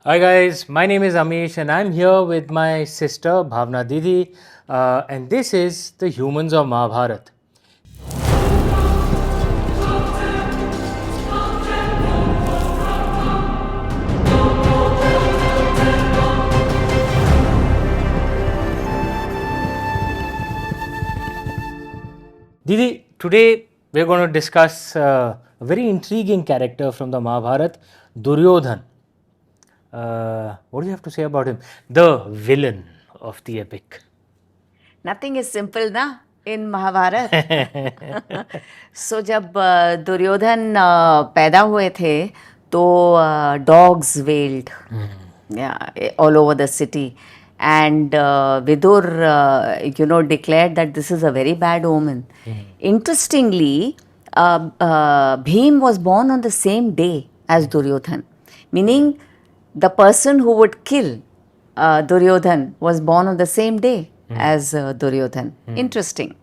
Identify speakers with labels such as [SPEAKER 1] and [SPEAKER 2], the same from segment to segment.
[SPEAKER 1] Hi guys, my name is Amish and I'm here with my sister Bhavna Didi, and this is the Humans of Mahabharat. Didi, today we're going to discuss a very intriguing character from the Mahabharat, Duryodhan. What do you have to say about him? The villain of the epic.
[SPEAKER 2] Nothing is simple ना in Mahabharat. So जब दुर्योधन पैदा हुए थे तो dogs wailed all over the city, and Vidur declared that this is a very bad omen. Interestingly, Bhim was born on the same day as Duryodhan, meaning the person who would kill Duryodhan was born on the same day as Duryodhan. Interesting.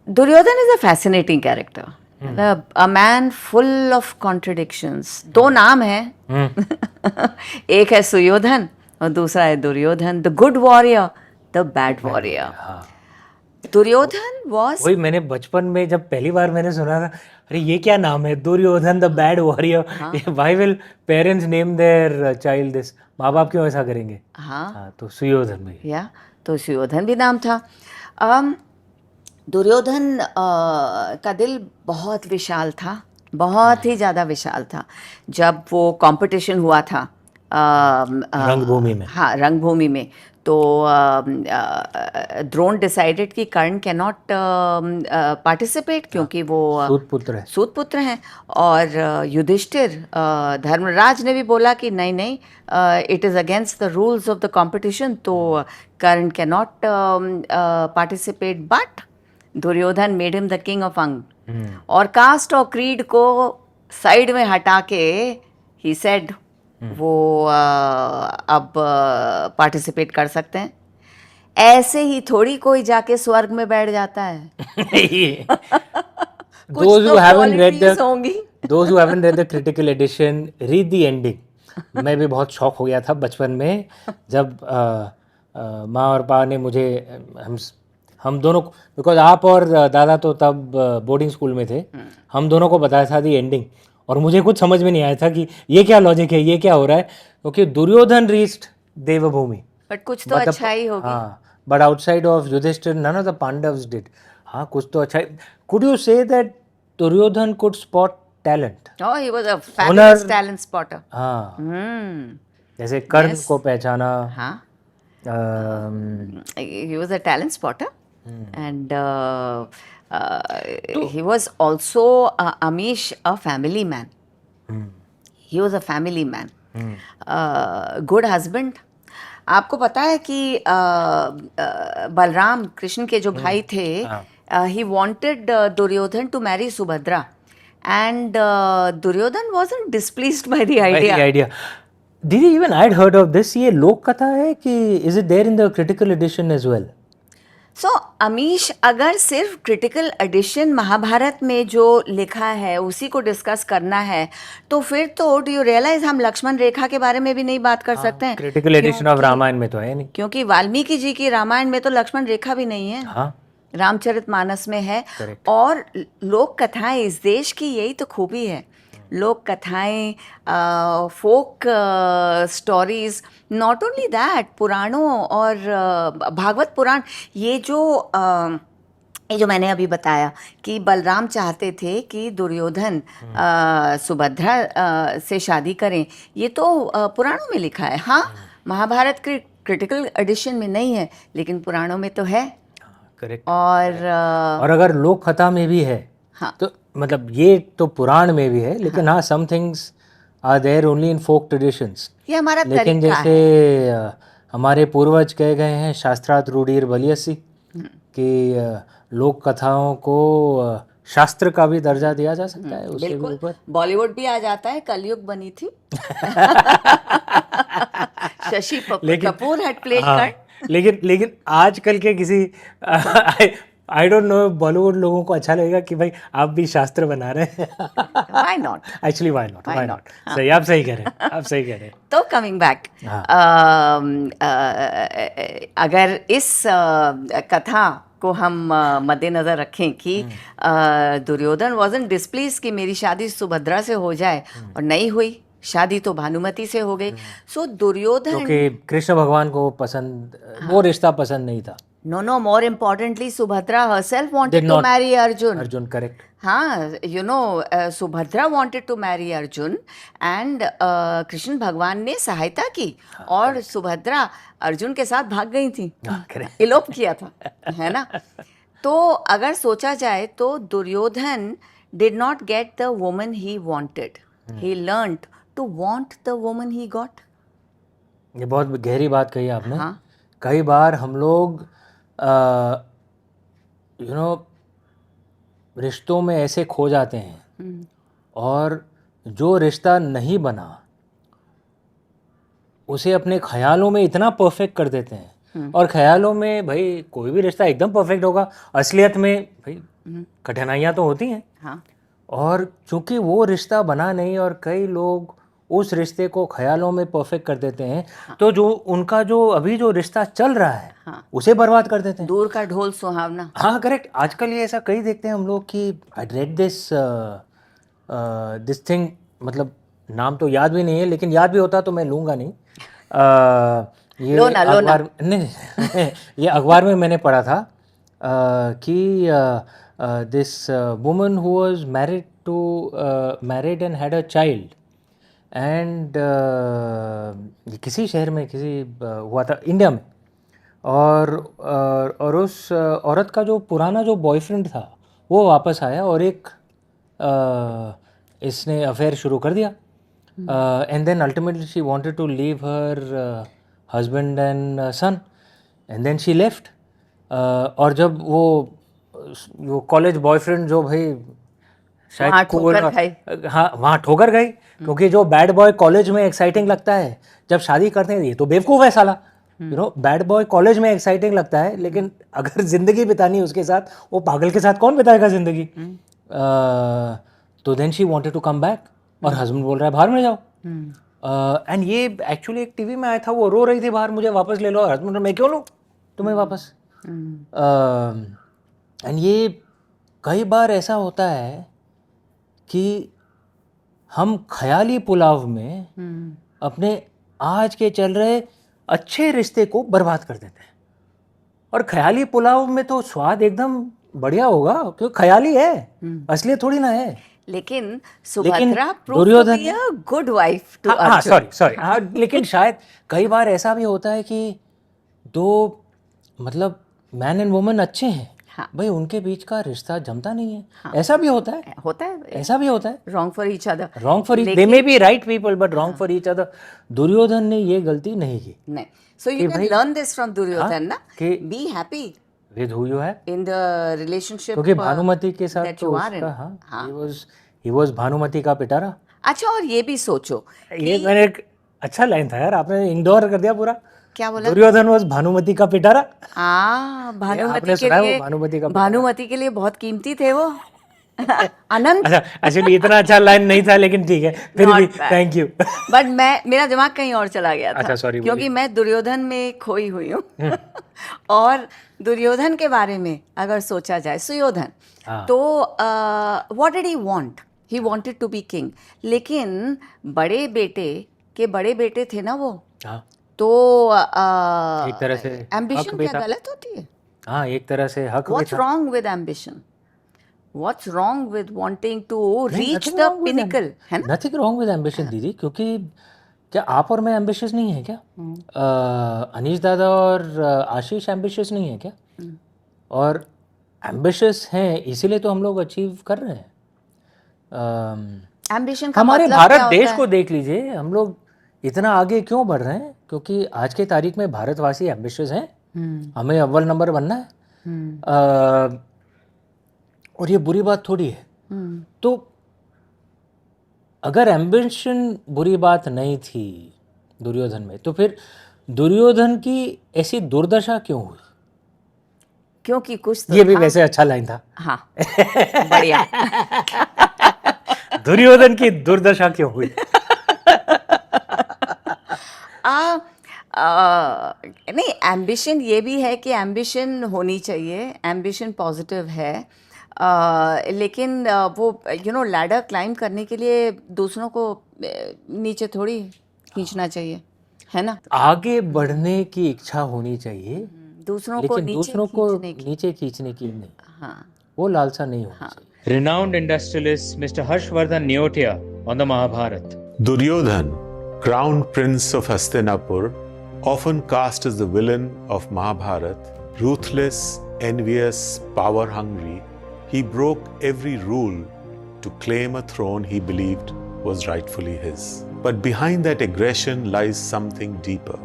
[SPEAKER 2] Duryodhan is a fascinating character. A man full of contradictions. दो नाम है. एक है सुयोधन और दूसरा है Duryodhan. The good warrior, the bad warrior. Duryodhan was.
[SPEAKER 1] वही मैंने बचपन में जब पहली बार मैंने सुना था, अरे ये क्या नाम है, Duryodhan the bad warrior. Why will parents name their child this? माँ बाप क्यों ऐसा करेंगे? हाँ, तो सुयोधन में
[SPEAKER 2] या तो सुयोधन भी नाम था. दुर्योधन का दिल बहुत विशाल था, बहुत ही ज़्यादा विशाल था. जब वो कंपटीशन हुआ था
[SPEAKER 1] रंगभूमि में,
[SPEAKER 2] हाँ रंगभूमि में, तो द्रोण डिसाइडेड कि कर्ण कैन नॉट पार्टिसिपेट क्योंकि वो सूतपुत्र हैं. और युधिष्ठिर, धर्मराज ने भी बोला कि नहीं नहीं, it is against the rules of the competition, तो Karna can not participate. But Duryodhan made him the king of Anga, और कास्ट और क्रीड को साइड में हटा के ही सेड वो अब पार्टिसिपेट कर सकते हैं. ऐसे ही थोड़ी कोई जाके स्वर्ग में बैठ जाता है.
[SPEAKER 1] Those who haven't read the critical edition, read the ending. मैं भी बहुत शॉक हो गया था बचपन में जब माँ और पापा ने मुझे, हम दोनों, बिकॉज आप और दादा तो तब बोर्डिंग स्कूल में थे, हम दोनों को बताया था दी एंडिंग, और मुझे कुछ समझ में नहीं आया था कि ये क्या लॉजिक है, ये क्या हो रहा है, क्योंकि दुर्योधन रीच्ड देवभूमि,
[SPEAKER 2] बट कुछ तो अच्छा ही होगी.
[SPEAKER 1] हाँ, but outside of Yudhishthir none of the Pandavs did. हाँ, कुछ तो अच्छा. Could you say that Duryodhan could spot talent?
[SPEAKER 2] Oh, he was a fabulous talent spotter.
[SPEAKER 1] हाँ, जैसे कर्ण को पहचाना.
[SPEAKER 2] हाँ, he was a talent spotter. And he was also Amish, a family man. He was a family man. Good husband. आपको पता है कि बलराम कृष्ण के जो भाई थे, he wanted Duryodhan to marry Subhadra, and Duryodhan wasn't displeased by the idea.
[SPEAKER 1] Didi, even I'd heard of this. ये लोक कथा है कि is it there in the critical edition as well?
[SPEAKER 2] सो अमीश, अगर सिर्फ क्रिटिकल एडिशन महाभारत में जो लिखा है उसी को डिस्कस करना है तो फिर तो डू यू रियलाइज हम लक्ष्मण रेखा के बारे में भी नहीं बात कर सकते हैं.
[SPEAKER 1] क्रिटिकल एडिशन ऑफ रामायण में तो है नहीं,
[SPEAKER 2] क्योंकि वाल्मीकि जी की रामायण में तो लक्ष्मण रेखा भी नहीं है.
[SPEAKER 1] हाँ,
[SPEAKER 2] रामचरितमानस में है. और लोक कथाएं, इस देश की यही तो खूबी है. लोक कथाएं, folk stories, not only that, पुराणों और भागवत पुराण, ये जो मैंने अभी बताया कि बलराम चाहते थे कि दुर्योधन सुभद्रा से शादी करें, ये तो पुराणों में लिखा है. हाँ, महाभारत के क्रिटिकल एडिशन में नहीं है, लेकिन पुराणों में तो है.
[SPEAKER 1] करेक्ट.
[SPEAKER 2] और
[SPEAKER 1] अगर लोक कथा में भी है,
[SPEAKER 2] हाँ,
[SPEAKER 1] तो मतलब ये तो पुराण में भी है, लेकिन हाँ, some things are there only in folk traditions.
[SPEAKER 2] ये हमारा
[SPEAKER 1] लेकिन जैसे हमारे पूर्वज कह गए हैं, शास्त्रार्थ रूढ़िर बलियसी, कि लोक कथाओं को शास्त्र का भी दर्जा दिया जा सकता है. उसके भी ऊपर
[SPEAKER 2] बॉलीवुड भी आ जाता है. कलयुग बनी थी. शशि कपूर हैड प्लेड कर्ण.
[SPEAKER 1] लेकिन आजकल के किसी आई डोंट नो, बॉलीवुड लोगों को अच्छा लगेगा कि भाई आप भी शास्त्र बना रहे हैं.
[SPEAKER 2] Why not.
[SPEAKER 1] Actually why not,
[SPEAKER 2] Why
[SPEAKER 1] why
[SPEAKER 2] not?
[SPEAKER 1] Not. सही, आप सही कह रहे हैं, आप सही कह रहे हैं.
[SPEAKER 2] तो कमिंग बैक,
[SPEAKER 1] हाँ.
[SPEAKER 2] अगर इस कथा को हम मद्देनजर रखें कि दुर्योधन वाजंट डिस्प्लीज कि मेरी शादी सुभद्रा से हो जाए, और नहीं हुई, शादी तो भानुमति से हो गई. सो दुर्योधन,
[SPEAKER 1] क्योंकि कृष्ण भगवान को पसंद, वो रिश्ता पसंद नहीं था.
[SPEAKER 2] no, more importantly, Subhadra herself wanted
[SPEAKER 1] Did
[SPEAKER 2] to
[SPEAKER 1] not.
[SPEAKER 2] marry Arjun.
[SPEAKER 1] Arjun, correct.
[SPEAKER 2] हाँ, you know, Subhadra wanted to marry Arjun and Krishna भगवान ने सहायता की, और सुभद्रा अर्जुन के साथ भाग गई थी,
[SPEAKER 1] करेक्ट.
[SPEAKER 2] इलोप किया था, है ना. तो अगर सोचा जाए तो Duryodhan did not get the woman he wanted. He learned to want the woman he got.
[SPEAKER 1] ये बहुत गहरी बात कही आपने.
[SPEAKER 2] हाँ.
[SPEAKER 1] कई बार हम लोग यू नो रिश्तों में ऐसे खो जाते हैं, और जो रिश्ता नहीं बना उसे अपने ख्यालों में इतना परफेक्ट कर देते हैं. और ख्यालों में भाई कोई भी रिश्ता एकदम परफेक्ट होगा, असलियत में भाई कठिनाइयाँ तो होती हैं.
[SPEAKER 2] हाँ.
[SPEAKER 1] और चूंकि वो रिश्ता बना नहीं, और कई लोग उस रिश्ते को ख्यालों में परफेक्ट कर देते हैं, तो जो उनका जो अभी जो रिश्ता चल रहा है, उसे बर्बाद कर देते हैं.
[SPEAKER 2] दूर का ढोल सुहावना.
[SPEAKER 1] हाँ, करेक्ट. आजकल ये ऐसा कई देखते हैं हम लोग कि आई रेड दिस थिंग, मतलब नाम तो याद भी नहीं है, लेकिन याद भी होता तो मैं लूँगा नहीं. ये
[SPEAKER 2] लोना.
[SPEAKER 1] अखबार नहीं ये अखबार में मैंने पढ़ा था कि this woman who was married and had a child, and किसी शहर में हुआ था, इंडिया में. और उस औरत का जो पुराना जो बॉयफ्रेंड था वो वापस आया, और एक इसने अफेयर शुरू कर दिया. And then ultimately she wanted to leave her husband and son, and then she left. और जब वो कॉलेज बॉयफ्रेंड जो भाई शायद हाँ, वहाँ ठोकर गई, क्योंकि जो बैड बॉय कॉलेज में एक्साइटिंग लगता है, जब शादी करते हैं ये तो बेवकूफ़ है साला. You know, bad boy college में एक्साइटिंग लगता है, लेकिन अगर जिंदगी बितानी उसके साथ, वो पागल के साथ कौन बिताएगा जिंदगी. तो then she wanted to come back, और हस्बैंड बोल रहा है बाहर में जाओ. एंड ये एक्चुअली एक टीवी में आया था, वो रो रही थी बाहर, मुझे वापस ले लो. हस्बैंड, मैं क्यों लूँ तुम्हें वापस. एंड ये कई बार ऐसा होता है कि हम ख्याली पुलाव में अपने आज के चल रहे अच्छे रिश्ते को बर्बाद कर देते हैं. और ख्याली पुलाव में तो स्वाद एकदम बढ़िया होगा, क्योंकि ख्याली है, असलियत थोड़ी ना है.
[SPEAKER 2] लेकिन Subhadra
[SPEAKER 1] Duryodhan
[SPEAKER 2] good wife to
[SPEAKER 1] Arjun. हाँ, सॉरी. लेकिन शायद कई बार ऐसा भी होता है कि दो, मतलब मैन एंड वुमन अच्छे हैं, भाई उनके बीच का रिश्ता जमता नहीं है. ऐसा भी होता है, ऐसा भी होता है.
[SPEAKER 2] Wrong for each other,
[SPEAKER 1] they may be right people, but wrong for each other. Duryodhan ने ये गलती नहीं की.
[SPEAKER 2] नहीं. So you can learn this from Duryodhan ना, be happy
[SPEAKER 1] with who you have
[SPEAKER 2] in the relationship.
[SPEAKER 1] क्योंकि भानुमति के साथ तो उसका, ही वाज भानुमति का पिटारा.
[SPEAKER 2] अच्छा, और ये भी सोचो,
[SPEAKER 1] ये मैंने एक अच्छा लाइन था यार, आपने इग्नोर कर दिया पूरा.
[SPEAKER 2] क्या बोला?
[SPEAKER 1] दुर्योधन वाज भानुमति का पिटारा.
[SPEAKER 2] भानुमति के लिए बहुत कीमती थे वो. अनंत.
[SPEAKER 1] अच्छा, एक्चुअली इतना अच्छा लाइन नहीं था, लेकिन ठीक है, फिर भी थैंक यू.
[SPEAKER 2] बट मेरा दिमाग कहीं और चला गया था.
[SPEAKER 1] अच्छा, सॉरी.
[SPEAKER 2] क्योंकि मैं दुर्योधन में खोई हुई हूँ. और दुर्योधन के बारे में अगर सोचा जाए, सुयोधन, तो what did he want? He wanted to be king. लेकिन बड़े बेटे के बड़े बेटे थे ना वो. तो
[SPEAKER 1] एक तरह से
[SPEAKER 2] एम्बिशन क्या गलत होती है?
[SPEAKER 1] हाँ, एक तरह से हक.
[SPEAKER 2] What's wrong with ambition? What's wrong with wanting to reach the pinnacle? है ना?
[SPEAKER 1] Nothing wrong with ambition, दीदी. क्योंकि क्या आप और मैं एम्बिशियस नहीं है क्या? अनीश दादा और आशीष एम्बिशियस नहीं है क्या? और एम्बिशियस हैं, इसीलिए तो हम लोग अचीव कर रहे हैं.
[SPEAKER 2] एम्बिशन का
[SPEAKER 1] हमारे
[SPEAKER 2] मतलब
[SPEAKER 1] भारत देश को देख लीजिए, हम लोग इतना आगे क्यों बढ़ रहे हैं? क्योंकि आज के तारीख में भारतवासी एम्बिशियस हैं. हमें अव्वल नंबर बनना है. और ये बुरी बात थोड़ी है. तो अगर एम्बिशन बुरी बात नहीं थी दुर्योधन में, तो फिर दुर्योधन की ऐसी दुर्दशा क्यों हुई?
[SPEAKER 2] क्योंकि कुछ तो
[SPEAKER 1] ये भी
[SPEAKER 2] था।
[SPEAKER 1] वैसे अच्छा लाइन था।
[SPEAKER 2] हाँ, बढ़िया।
[SPEAKER 1] दुर्योधन की दुर्दशा क्यों हुई?
[SPEAKER 2] आ, आ, नहीं, एम्बिशन ये भी है कि एम्बिशन होनी चाहिए, एम्बिशन पॉजिटिव है, लेकिन वो लैडर क्लाइम करने के लिए दूसरों को नीचे थोड़ी खींचना चाहिए, है ना?
[SPEAKER 1] आगे बढ़ने की इच्छा होनी चाहिए,
[SPEAKER 2] दूसरों को
[SPEAKER 1] लेकिन
[SPEAKER 2] नीचे
[SPEAKER 1] दूसरों को
[SPEAKER 2] खींचने की।
[SPEAKER 1] नीचे खींचने की नहीं,
[SPEAKER 2] हाँ,
[SPEAKER 1] वो लालसा नहीं होनी
[SPEAKER 2] हाँ।
[SPEAKER 1] चाहिए। Renowned industrialist Mr. Harshvardhan Neotia on the Mahabharata.
[SPEAKER 3] Duryodhan, crown prince of Hastinapur, often cast as the villain of Mahabharata, ruthless, envious, power-hungry, he broke every rule to claim a throne he believed was rightfully his. But behind that aggression lies something deeper,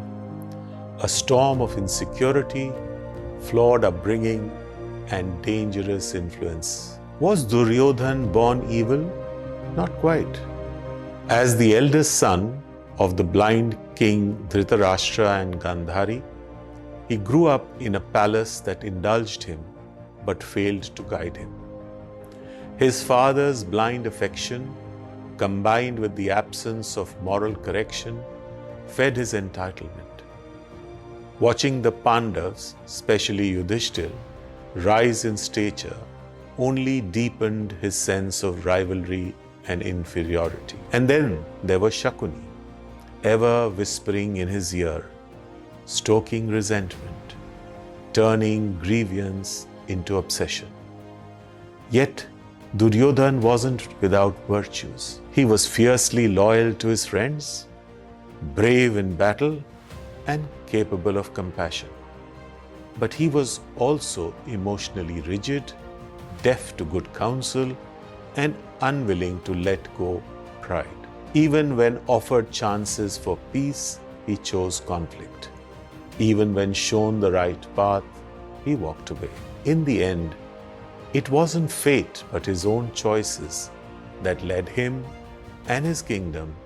[SPEAKER 3] a storm of insecurity, flawed upbringing, and dangerous influence. Was Duryodhan born evil? Not quite. As the eldest son of the blind king Dhritarashtra and Gandhari, he grew up in a palace that indulged him but failed to guide him. His father's blind affection, combined with the absence of moral correction, fed his entitlement. Watching the Pandavas, especially Yudhishthir, rise in stature only deepened his sense of rivalry and inferiority. And then there was Shakuni, ever whispering in his ear, stoking resentment, turning grievance into obsession. Yet Duryodhan wasn't without virtues. He was fiercely loyal to his friends, brave in battle, and capable of compassion. But he was also emotionally rigid, deaf to good counsel, and unwilling to let go pride. Even when offered chances for peace, he chose conflict. Even when shown the right path, he walked away. In the end, it wasn't fate but his own choices that led him and his kingdom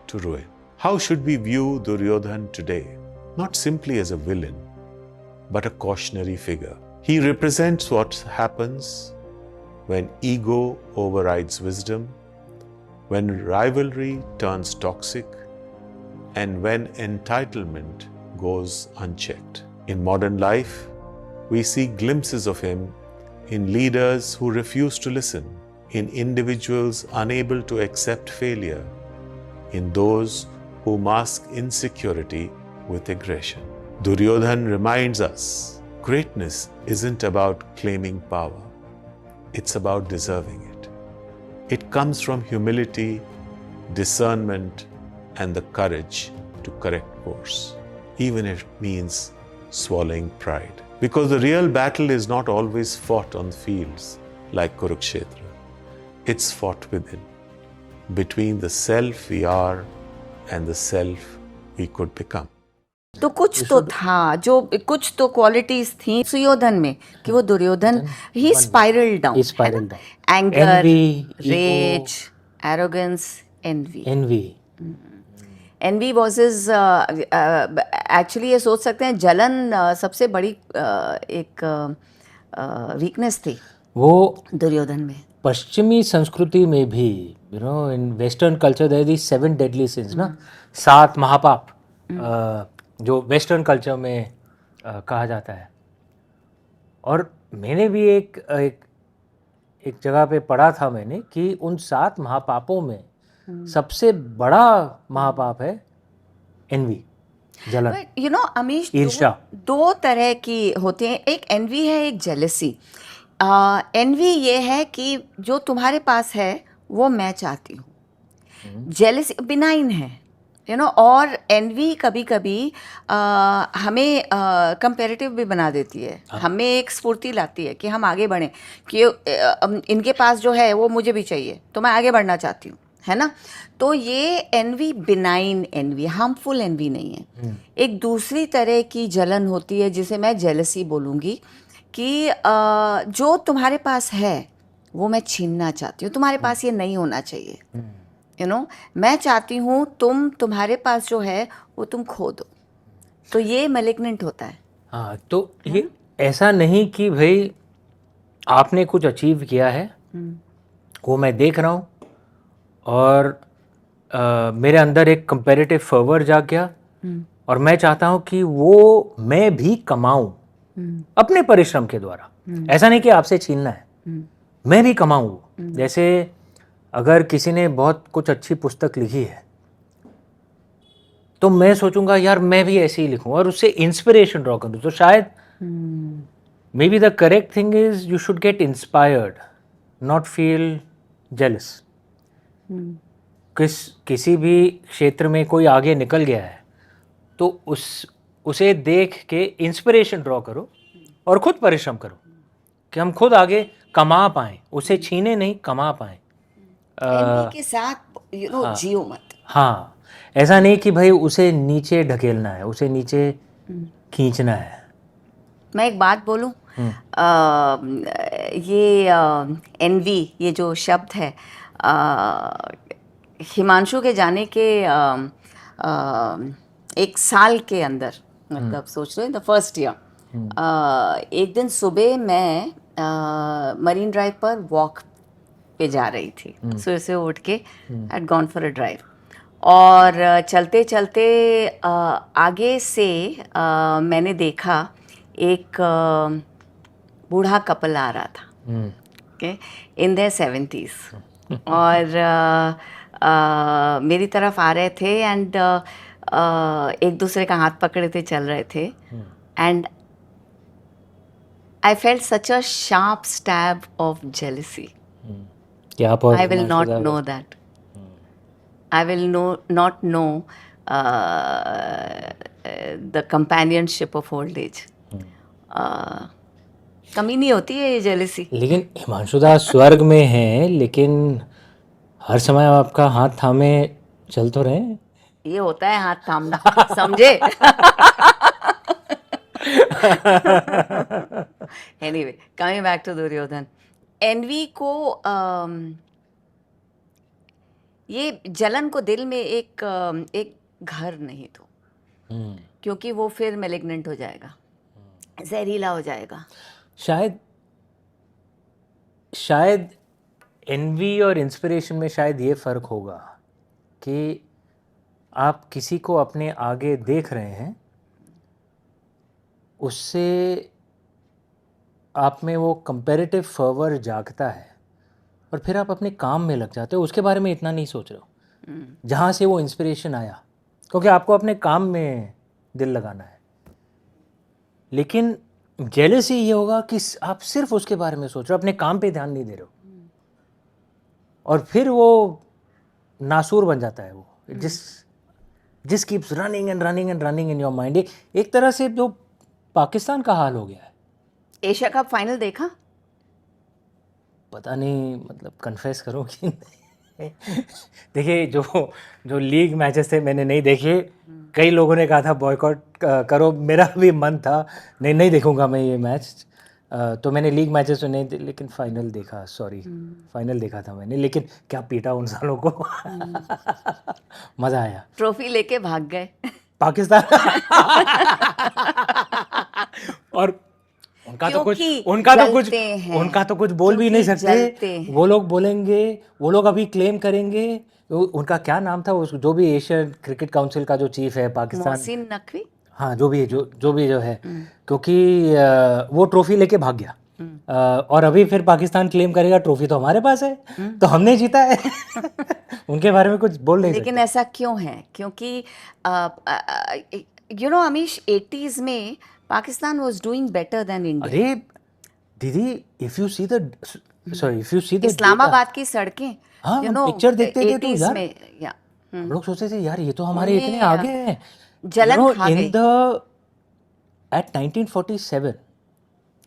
[SPEAKER 3] to ruin. How should we view Duryodhan today? Not simply as a villain, but a cautionary figure. He represents what happens when ego overrides wisdom, when rivalry turns toxic, and when entitlement goes unchecked. In modern life, we see glimpses of him in leaders who refuse to listen, in individuals unable to accept failure, in those who mask insecurity with aggression. Duryodhan reminds us, greatness isn't about claiming power. It's about deserving it. It comes from humility, discernment, and the courage to correct course, even if it means swallowing pride. Because the real battle is not always fought on fields like Kurukshetra. It's fought within, between the self we are and the self we could become.
[SPEAKER 2] तो कुछ तो था, जो कुछ तो qualities थी सुयोधन में कि वो दुर्योधन ही spiral down, anger, rage, arrogance, envy was his, actually ये सोच सकते हैं जलन सबसे बड़ी एक वीकनेस थी
[SPEAKER 1] वो
[SPEAKER 2] दुर्योधन में।
[SPEAKER 1] पश्चिमी संस्कृति में भी, in western culture there the 7 deadly sins ना, 7 महापाप, जो वेस्टर्न कल्चर में कहा जाता है। और मैंने भी एक जगह पे पढ़ा था मैंने कि उन 7 महापापों में सबसे बड़ा महापाप है एनवी, जलन।
[SPEAKER 2] अमीश,
[SPEAKER 1] ईर्ष्या।
[SPEAKER 2] दो तरह की होते हैं, एक एनवी है, एक जेलसी। एनवी ये है कि जो तुम्हारे पास है वो मैं चाहती हूँ, जेलसी बिनाइन है, और एनवी कभी कभी हमें कंपैरेटिव भी बना देती है, हमें एक स्फूर्ति लाती है कि हम आगे बढ़ें, कि इनके पास जो है वो मुझे भी चाहिए तो मैं आगे बढ़ना चाहती हूँ, है ना। तो ये envy benign envy, harmful envy नहीं है। एक दूसरी तरह की जलन होती है जिसे मैं जेलसी बोलूँगी, कि जो तुम्हारे पास है वो मैं छीनना चाहती हूँ, तुम्हारे पास ये नहीं होना चाहिए, मैं चाहती हूँ तुम्हारे पास जो है वो तुम खो दो। तो ये मैलिग्नेंट होता है।
[SPEAKER 1] हाँ, तो ये ऐसा नहीं कि भाई आपने कुछ अचीव किया है, वो मैं देख रहा हूँ और मेरे अंदर एक कंपैरेटिव फर्वर जाग गया और मैं चाहता हूँ कि वो मैं भी कमाऊं अपने परिश्रम के द्वारा। ऐसा नहीं कि आपसे छीनना है, मैं भी कमाऊं। जैसे अगर किसी ने बहुत कुछ अच्छी पुस्तक लिखी है तो मैं सोचूंगा यार मैं भी ऐसे ही लिखूं और उससे इंस्पिरेशन ड्रॉ करूं। तो शायद may be the correct thing is you should get inspired, not feel jealous. किसी भी क्षेत्र में कोई आगे निकल गया है तो उसे देख के इंस्पिरेशन ड्रॉ करो और खुद परिश्रम करो कि हम खुद आगे कमा पाएं, उसे छीने नहीं, कमा पाएं।
[SPEAKER 2] एनवी के साथ जियो मत।
[SPEAKER 1] हाँ, ऐसा नहीं कि भाई उसे नीचे ढकेलना है, उसे नीचे खींचना है।
[SPEAKER 2] मैं एक बात बोलूं, ये एनवी ये जो शब्द है, हिमांशु के जाने के एक साल के अंदर, मतलब सोच लो इन द फर्स्ट ईयर, एक दिन सुबह मैं मरीन ड्राइव पर वॉक पे जा रही थी, सुबह से उठ के had gone for a drive, और चलते चलते आगे से मैंने देखा एक बूढ़ा कपल आ रहा था, ओके, इन देयर 70s, और मेरी तरफ आ रहे थे एंड एक दूसरे का हाथ पकड़े थे, चल रहे थे, and I felt such a sharp stab of jealousy. I will not know that. I will not know the companionship of old age. कमी नहीं होती है ये जेलसी.
[SPEAKER 1] लेकिन हिमांशुदा स्वर्ग में हैं, लेकिन हर समय आपका हाथ थामे चल तो रहे हैं.
[SPEAKER 2] ये होता है हाथ थामना, समझे? Anyway, coming back to Duryodhan, envy को ये जलन को दिल में एक घर नहीं तो, क्योंकि वो फिर मेलिग्नेंट हो जाएगा, जहरीला हो जाएगा.
[SPEAKER 1] शायद एनवी और इंस्पिरेशन में शायद ये फ़र्क होगा कि आप किसी को अपने आगे देख रहे हैं, उससे आप में वो कंपैरेटिव फर्वर जागता है और फिर आप अपने काम में लग जाते हो. उसके बारे में इतना नहीं सोच रहे हो जहाँ से वो इंस्पिरेशन आया, क्योंकि आपको अपने काम में दिल लगाना है. लेकिन जेलसी ये होगा कि आप सिर्फ उसके बारे में सोच रहे हो, अपने काम पे ध्यान नहीं दे रहे हो, और फिर वो नासूर बन जाता है. वो जिस keeps running and running and running in your mind. एक तरह से जो पाकिस्तान का हाल हो गया है.
[SPEAKER 2] एशिया कप फाइनल देखा?
[SPEAKER 1] पता नहीं, मतलब कन्फेस करो कि देखिए, जो लीग मैचेस थे मैंने नहीं देखे. कई लोगों ने कहा था बॉयकॉट करो, मेरा भी मन था नहीं देखूंगा मैं ये मैच. तो मैंने लीग मैचेस तो नहीं, लेकिन फाइनल देखा. फाइनल देखा था मैंने, लेकिन क्या पीटा उन सालों को. मज़ा आया.
[SPEAKER 2] ट्रॉफी लेके भाग गए
[SPEAKER 1] पाकिस्तान. और उनका तो कुछ बोल भी नहीं सकते. वो लोग बोलेंगे, वो लोग अभी क्लेम करेंगे. उनका क्या नाम था, जो भी एशियन क्रिकेट काउंसिल का जो चीफ है पाकिस्तान,
[SPEAKER 2] मोहसिन नकवी,
[SPEAKER 1] हाँ, जो भी है, क्योंकि वो ट्रॉफी लेके भाग गया. और अभी फिर पाकिस्तान क्लेम करेगा ट्रॉफी तो हमारे पास है, तो हमने जीता है. उनके बारे में कुछ बोल नहीं सकते.
[SPEAKER 2] लेकिन ऐसा क्यों है? क्योंकि अमीश, 80s में Pakistan was doing better than India.
[SPEAKER 1] अरे दीदी, if you see the
[SPEAKER 2] Islamabad की सड़कें,
[SPEAKER 1] हाँ, हम पिक्चर देखते थे तो यार
[SPEAKER 2] में,
[SPEAKER 1] हम लोग सोचते थे यार ये तो हमारे इतने आगे हैं.
[SPEAKER 2] जलन खा गई.
[SPEAKER 1] At 1947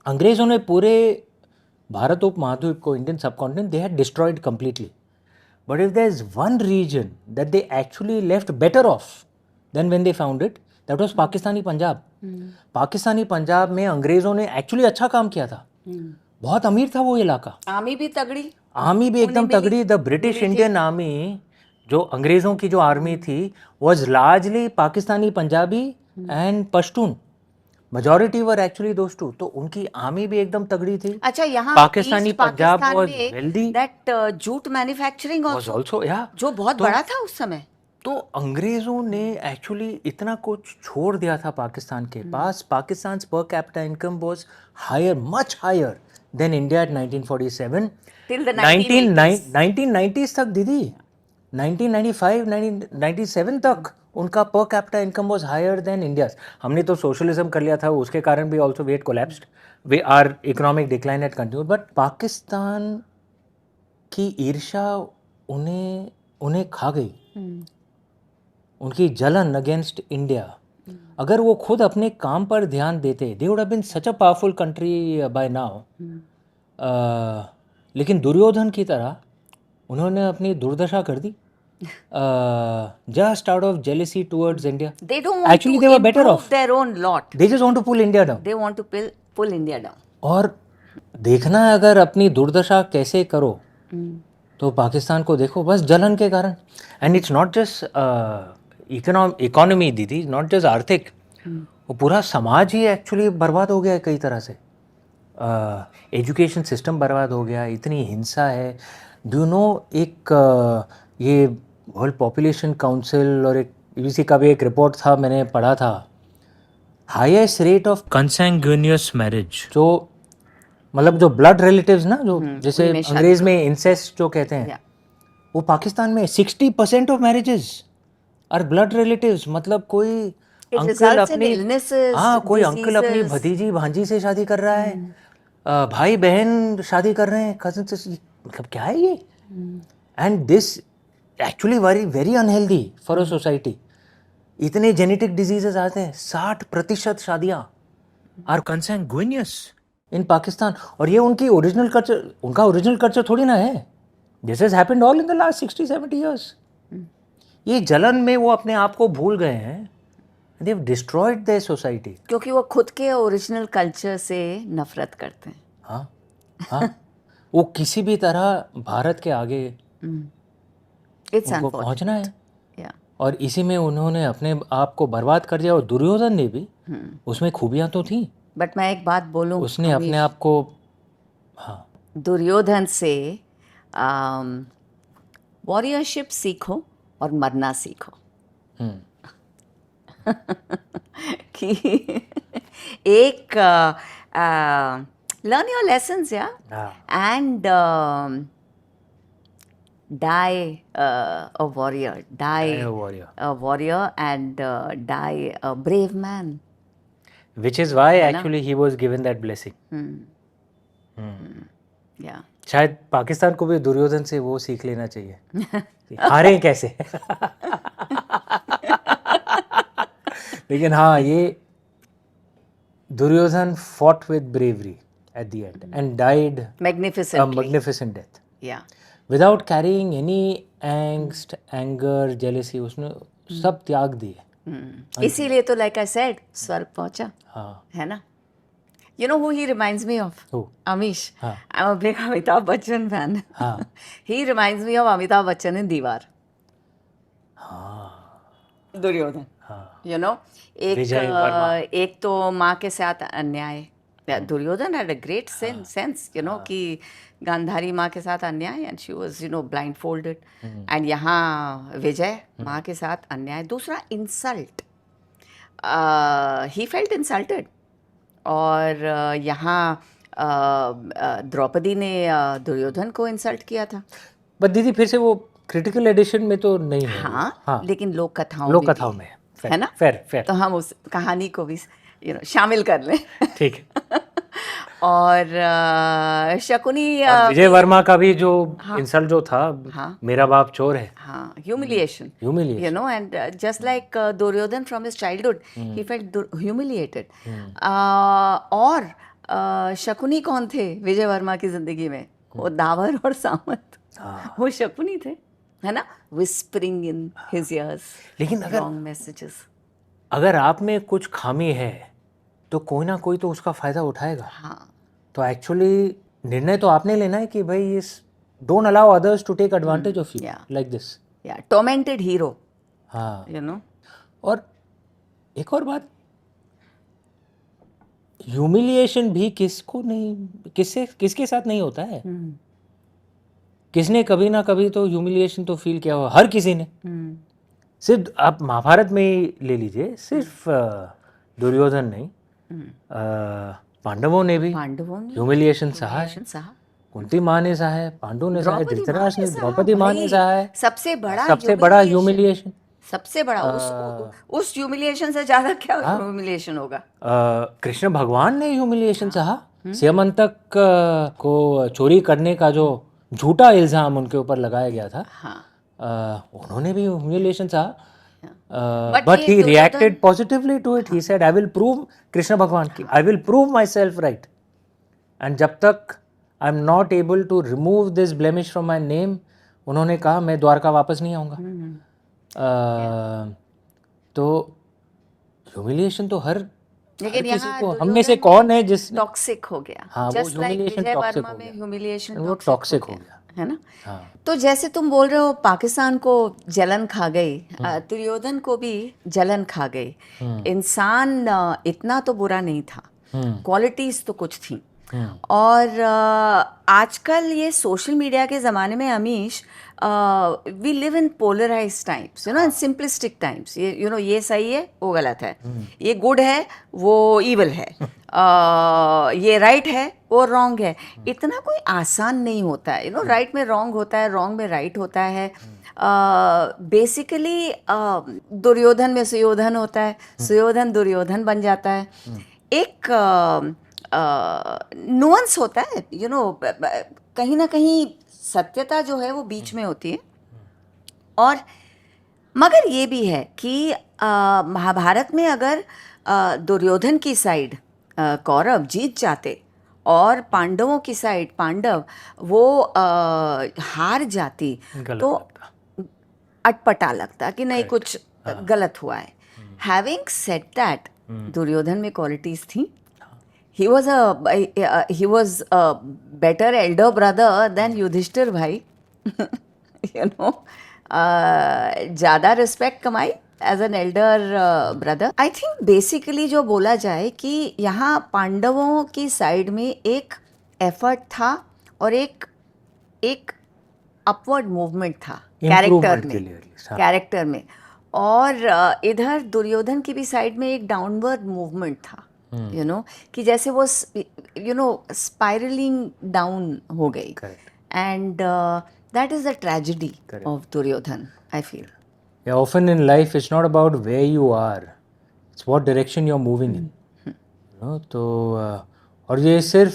[SPEAKER 1] अंग्रेजों ने पूरे भारत उपमहाद्वीप को, Indian subcontinent, they had destroyed completely. But if there is one region that they actually left better off than when they found it, that was Pakistani Punjab. Pakistani Punjab में अंग्रेजों ने एक्चुअली अच्छा काम किया था. बहुत अमीर था वो इलाका.
[SPEAKER 2] आर्मी भी तगड़ी,
[SPEAKER 1] आर्मी भी एकदम तगड़ी. द ब्रिटिश इंडियन आर्मी, जो अंग्रेज़ों की जो आर्मी थी, was largely Pakistani Punjabi and Pashtun. majority were actually those two. तो उनकी आर्मी भी एकदम तगड़ी थी.
[SPEAKER 2] अच्छा, यहाँ
[SPEAKER 1] पाकिस्तानी
[SPEAKER 2] ईस्ट
[SPEAKER 1] पंजाब
[SPEAKER 2] पाकिस्तान
[SPEAKER 1] was
[SPEAKER 2] में
[SPEAKER 1] wealthy.
[SPEAKER 2] that jute manufacturing
[SPEAKER 1] Was also, yeah.
[SPEAKER 2] जो बहुत
[SPEAKER 1] तो-
[SPEAKER 2] बड़ा था उस समय.
[SPEAKER 1] तो अंग्रेजों ने एक्चुअली इतना कुछ छोड़ दिया था पाकिस्तान के पास. Pakistan per capita income was higher, much higher than India at 1947
[SPEAKER 2] Till the 1980s.
[SPEAKER 1] 1990s तक दीदी. 1995 1997 तक उनका per capita income was higher than India. हमने तो सोशलिज्म कर लिया था, उसके कारण भी also we had collapsed. We are economic decline had continued. But Pakistan की ईर्ष्या उन्हें खा गई. उनकी जलन अगेंस्ट इंडिया. अगर वो खुद अपने काम पर ध्यान देते, they would have been such a powerful country by now. लेकिन दुर्योधन की तरह उन्होंने अपनी दुर्दशा कर दी. Just out of jealousy towards India.
[SPEAKER 2] They don't want
[SPEAKER 1] Actually,
[SPEAKER 2] to
[SPEAKER 1] they were better
[SPEAKER 2] improve
[SPEAKER 1] off.
[SPEAKER 2] their own lot.
[SPEAKER 1] They just want to pull India down.
[SPEAKER 2] They want to pull India down.
[SPEAKER 1] और देखना है अगर अपनी दुर्दशा कैसे करो तो पाकिस्तान को देखो, बस जलन के कारण. And it's not just economy दीदी, नॉट जस्ट आर्थिक. वो पूरा समाज ही एक्चुअली बर्बाद हो गया है कई तरह से. एजुकेशन सिस्टम बर्बाद हो गया, इतनी हिंसा है. डू नो एक ये वर्ल्ड पॉपुलेशन काउंसिल और एक यूसी का भी एक रिपोर्ट था, मैंने पढ़ा था. हाईएस्ट रेट ऑफ कंसैंग्यूनियस मैरिज, जो मतलब जो ब्लड रिलेटिव्स ना, जो जैसे
[SPEAKER 2] उनमें शादी
[SPEAKER 1] अंग्रेज में इंसेस्ट जो कहते हैं,
[SPEAKER 2] Yeah.
[SPEAKER 1] वो पाकिस्तान में 60% of marriages are blood relatives. मतलब कोई
[SPEAKER 2] It
[SPEAKER 1] अंकल
[SPEAKER 2] results in
[SPEAKER 1] अपनी
[SPEAKER 2] illnesses,
[SPEAKER 1] हाँ, कोई अंकल अपनी
[SPEAKER 2] diseases.
[SPEAKER 1] भतीजी भांजी से शादी कर रहा है. भाई बहन शादी कर रहे हैं कजन से. मतलब क्या है ये? And this actually very very unhealthy for a society. इतने जेनेटिक डिजीजेस आते हैं. 60% शादियां आर कंसैंग्यूनियस इन पाकिस्तान. और ये उनकी ओरिजिनल कल्चर, उनका ओरिजिनल कल्चर थोड़ी ना है. This has happened all in the last 60-70 years. ये जलन में वो अपने आप को भूल गए हैं. They have destroyed their society.
[SPEAKER 2] क्योंकि वो खुद के ओरिजिनल कल्चर से नफरत करते हैं.
[SPEAKER 1] हाँ हाँ. वो किसी भी तरह भारत के आगे
[SPEAKER 2] It's
[SPEAKER 1] उनको
[SPEAKER 2] unfortunate.
[SPEAKER 1] पहुंचना है.
[SPEAKER 2] Yeah.
[SPEAKER 1] और इसी में उन्होंने अपने आप को बर्बाद कर दिया. और दुर्योधन ने भी, उसमें खूबियां तो थी.
[SPEAKER 2] बट मैं एक बात बोलूं,
[SPEAKER 1] उसने अपने आप को, हाँ,
[SPEAKER 2] दुर्योधन से वॉरियरशिप सीखो और मरना सीखो. कि एक लर्न योर लेसन्स या
[SPEAKER 1] हाँ,
[SPEAKER 2] and die a warrior, die
[SPEAKER 1] a warrior.
[SPEAKER 2] a warrior and die a brave man.
[SPEAKER 1] Which is why actually he was given that blessing.
[SPEAKER 2] Yeah.
[SPEAKER 1] शायद पाकिस्तान को भी दुर्योधन से वो सीख लेना चाहिए कि हारें कैसे. लेकिन हाँ, ये Duryodhan fought with bravery at the end and died a
[SPEAKER 2] Magnificently.
[SPEAKER 1] magnificent death
[SPEAKER 2] Yeah.
[SPEAKER 1] without carrying any angst, anger, jealousy. उसने सब त्याग दिए.
[SPEAKER 2] इसीलिए तो like I said, स्वर्ग पहुंचा,
[SPEAKER 1] हाँ.
[SPEAKER 2] है ना. You know who he reminds me of?
[SPEAKER 1] Who?
[SPEAKER 2] Amish.
[SPEAKER 1] हाँ.
[SPEAKER 2] I'm a big Amitabh Bachchan fan.
[SPEAKER 1] हाँ.
[SPEAKER 2] He reminds me of Amitabh Bachchan in दीवार.
[SPEAKER 1] हाँ.
[SPEAKER 2] दुर्योधन.
[SPEAKER 1] हाँ.
[SPEAKER 2] You know,
[SPEAKER 1] विजय वर्मा.
[SPEAKER 2] एक तो माँ के साथ अन्याय. Duryodhan had a great sense, you know, कि गांधारी माँ के साथ अन्याय and she was, you know, blindfolded. And यहाँ विजय माँ के साथ अन्याय. दूसरा insult. He felt insulted. और यहाँ द्रौपदी ने दुर्योधन को इंसल्ट किया था.
[SPEAKER 1] बट दीदी फिर से वो क्रिटिकल एडिशन में तो नहीं है.
[SPEAKER 2] हाँ, लेकिन लोक कथाओं
[SPEAKER 1] लोक
[SPEAKER 2] में
[SPEAKER 1] कथाओं
[SPEAKER 2] भी
[SPEAKER 1] में
[SPEAKER 2] है ना.
[SPEAKER 1] फेयर.
[SPEAKER 2] तो हम उस कहानी को भी शामिल कर लें.
[SPEAKER 1] ठीक है.
[SPEAKER 2] और शकुनी
[SPEAKER 1] और विजय वर्मा का भी जो इंसल्ट जो था, मेरा बाप चोर है.
[SPEAKER 2] हाँ, humiliation.
[SPEAKER 1] Humiliation.
[SPEAKER 2] You know, and just like Duryodhan from his childhood, he felt humiliated. और शकुनी कौन थे विजय वर्मा की जिंदगी में? वो दावर और सामंत. वो शकुनी थे, है ना. Whispering in his ears.
[SPEAKER 1] लेकिन
[SPEAKER 2] wrong messages.
[SPEAKER 1] अगर आप में कुछ खामी है तो कोई ना कोई तो उसका फायदा उठाएगा.
[SPEAKER 2] हाँ.
[SPEAKER 1] तो एक्चुअली निर्णय तो आपने लेना है कि भाई इस don't allow others to take advantage of you like this.
[SPEAKER 2] Yeah, tormented hero.
[SPEAKER 1] हाँ.
[SPEAKER 2] You know.
[SPEAKER 1] और एक और बात, ह्यूमिलिएशन भी किसको नहीं, किसके साथ नहीं होता है? किसने कभी ना कभी तो ह्यूमिलिएशन तो फील किया हो, हर किसी ने। सिर्फ आप महाभारत में ही ले लीजिए, सिर्फ दुर्योधन नहीं, पांडवों ने भी ह्यूमिलिएशन सहा है। कुंती माँ ने सहा है, पांडु ने सहा है, धृतराष्ट्र ने, द्रौपदी माँ ने सहा है।
[SPEAKER 2] सबसे
[SPEAKER 1] बड़ा ह्यूमिलिएशन,
[SPEAKER 2] सबसे बड़ा उस ह्यूमिलिएशन से ज्यादा क्या ह्यूमिलिएशन होगा?
[SPEAKER 1] कृष्ण भगवान ने ह्यूमिलिएशन सहा। स्यमंतक को चोरी करने का जो झूठा इल्जाम उनके ऊपर लगाया गया था, उन्होंने भी ह्यूमिलिएशन सहा। But he reacted positively to it. He said, I will prove, Krishna भगवान की, I will prove myself right. And जब तक I am not able to remove this blemish from my name, उन्होंने कहा मैं द्वारका वापस नहीं आऊँगा। तो ह्यूमिलिएशन तो हर किसी को, हम में से कौन है जिसने
[SPEAKER 2] टॉक्सिक हो गया?
[SPEAKER 1] हाँ, वो ह्यूमिलिएशन टॉक्सिक हो गया,
[SPEAKER 2] ह्यूमिलिएशन
[SPEAKER 1] वो टॉक्सिक हो गया,
[SPEAKER 2] है ना?
[SPEAKER 1] हाँ।
[SPEAKER 2] तो जैसे तुम बोल रहे हो पाकिस्तान को जलन खा गई, दुर्योधन को भी जलन खा गई। इंसान इतना तो बुरा नहीं था, क्वालिटीज तो कुछ थी। और आजकल ये सोशल मीडिया के ज़माने में Amish, we live in polarize times, in simplistic times. ये सही है, वो गलत है, ये गुड है, वो इविल है, ये राइट है, वो रॉन्ग है। इतना कोई आसान नहीं होता है, राइट में रॉन्ग होता है, रॉन्ग में राइट होता है। बेसिकली दुर्योधन में सुयोधन होता है, सुयोधन दुर्योधन बन जाता है। एक नुअंस होता है, कहीं ना कहीं सत्यता जो है वो बीच में होती है। और मगर ये भी है कि महाभारत में अगर दुर्योधन की साइड कौरव जीत जाते और पांडवों की साइड पांडव वो हार जाती, तो अटपटा लगता कि नहीं, कुछ गलत हुआ है। हैविंग सेड दैट, दुर्योधन में क्वालिटीज थी। He was a better elder brother than Yudhishthir भाई। ज़्यादा रिस्पेक्ट कमाई as an elder brother. I think basically जो बोला जाए कि यहाँ पांडवों की साइड में एक एफर्ट था और एक अपवर्ड मूवमेंट था कैरेक्टर में, और इधर दुर्योधन की भी साइड में एक डाउनवर्ड मूवमेंट था। कि जैसे वो स्पाइरलिंग डाउन हो गई, and that is the tragedy of Duryodhan, I feel.
[SPEAKER 1] Yeah, often in life it's not about where you are, it's what direction you're moving in. तो और ये सिर्फ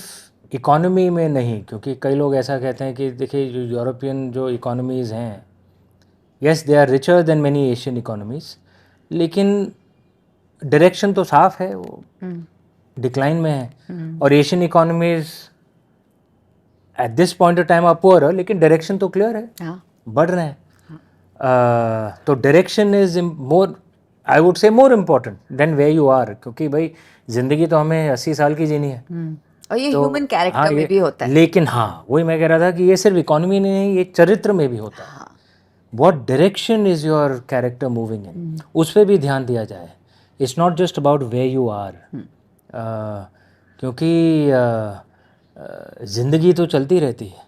[SPEAKER 1] इकोनॉमी में नहीं, क्योंकि कई लोग ऐसा कहते हैं कि देखिए जो यूरोपियन जो इकोनॉमीज़ हैं, yes they are richer than many Asian economies, लेकिन डायरेक्शन तो साफ है, वो डिक्लाइन में है। और Asian economies at this point of time are poor, लेकिन डायरेक्शन तो क्लियर है, बढ़ रहे हैं। तो direction is more, I would say more important than where you are, क्योंकि भाई जिंदगी तो हमें 80 साल की जीनी है,
[SPEAKER 2] और ये ह्यूमन कैरेक्टर में भी होता है।
[SPEAKER 1] लेकिन हाँ, वही मैं कह रहा था कि ये सिर्फ इकोनॉमी में नहीं, ये चरित्र में भी होता है। What direction is your character moving in, उस पर भी ध्यान दिया जाए। It's not just about where you are, क्योंकि ज़िंदगी तो चलती रहती है,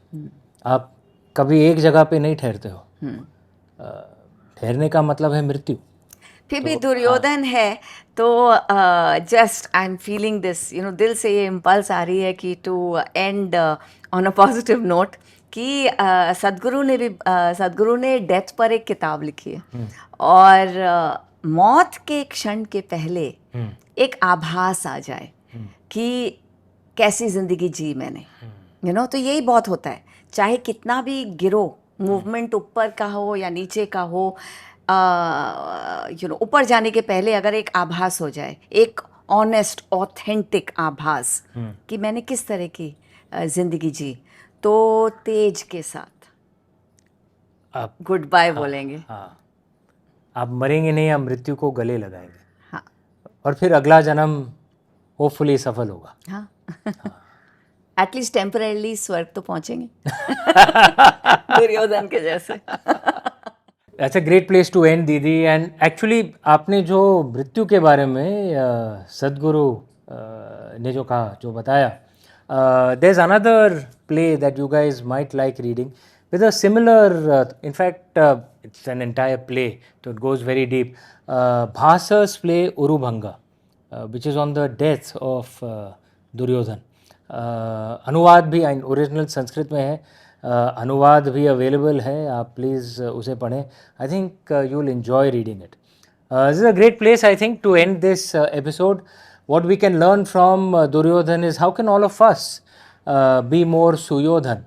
[SPEAKER 1] आप कभी एक जगह पे नहीं ठहरते हो। ठहरने का मतलब है मृत्यु।
[SPEAKER 2] फिर भी दुर्योधन है तो just I am feeling this, दिल से ये इम्पल्स आ रही है कि to end on a positive note, कि सदगुरु ने डेथ पर एक किताब लिखी है, और मौत के क्षण के पहले एक आभास आ जाए कि कैसी जिंदगी जी मैंने, तो यही बहुत होता है। चाहे कितना भी गिरो, मूवमेंट ऊपर का हो या नीचे का हो, ऊपर जाने के पहले अगर एक आभास हो जाए, एक ऑनेस्ट ऑथेंटिक आभास कि मैंने किस तरह की जिंदगी जी, तो तेज के साथ
[SPEAKER 1] आप
[SPEAKER 2] गुड बाय बोलेंगे।
[SPEAKER 1] हाँ, आप मरेंगे नहीं, आप मृत्यु को गले लगाएंगे।
[SPEAKER 2] हाँ,
[SPEAKER 1] और फिर अगला जन्म होपफुली सफल होगा।
[SPEAKER 2] हाँ, एटलीस्ट टेम्परेली स्वर्ग तो पहुंचेंगे दुर्योधन के जैसे।
[SPEAKER 1] That's a great place to end, दीदी। एंड एक्चुअली आपने जो मृत्यु के बारे में सदगुरु ने जो कहा, जो बताया. There's another play that you guys might like reading with a similar, in fact, it's an entire play, so it goes very deep. Bhasa's play Urubhanga, which is on the death of Duryodhan. अनुवाद भी original Sanskrit में है, अनुवाद भी available है, आप please उसे पढ़ें. I think you will enjoy reading it. This is a great place, I think, to end this episode. What we can learn from Duryodhan is how can all of us be more Suyodhan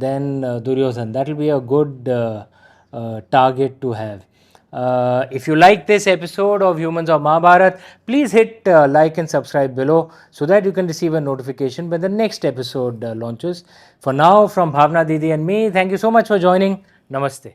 [SPEAKER 1] than Duryodhan. That will be a good target to have. If you like this episode of Humans of Mahabharat, please hit like and subscribe below so that you can receive a notification when the next episode launches. For now, from Bhavna Didi and me, thank you so much for joining. Namaste.